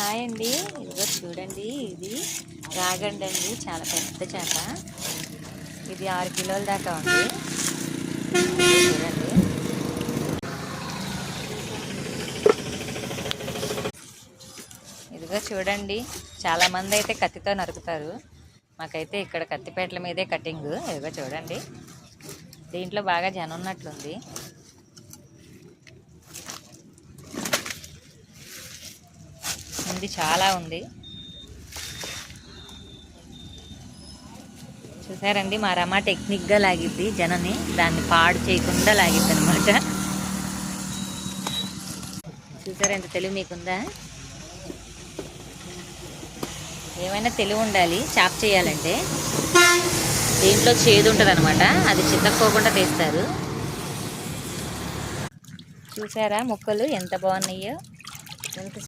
Hi అండి, ఇదిగో చూడండి. ఇది రాగండి అండి, చాలా పెద్ద చేప. ఇది 6 కిలోల దాకా ఉంది. చూడండి, ఇదిగో చూడండి. చాలా మంది అయితే కత్తితో నరుకుతారు. మాకైతే ఇక్కడ కత్తిపేటల మీదే కటింగ్. ఇదిగో చూడండి, దీంట్లో బాగా జనం ఉన్నట్లుంది. ఉంది, చాలా ఉంది. చూసారండి, మా రమ టెక్నిక్గా లాగిద్ది జనని, దాన్ని పాడు చేయకుండా లాగిద్ది అనమాట. చూసారా, ఎంత తెలివి మీకుందా? ఏమైనా తెలివి ఉండాలి చాప్ చేయాలంటే. దీంట్లో చేదు ఉంటుంది అనమాట, అది చితక్కోకుండా తీస్తారు. చూసారా ముక్కలు ఎంత బాగున్నాయో. ఎంత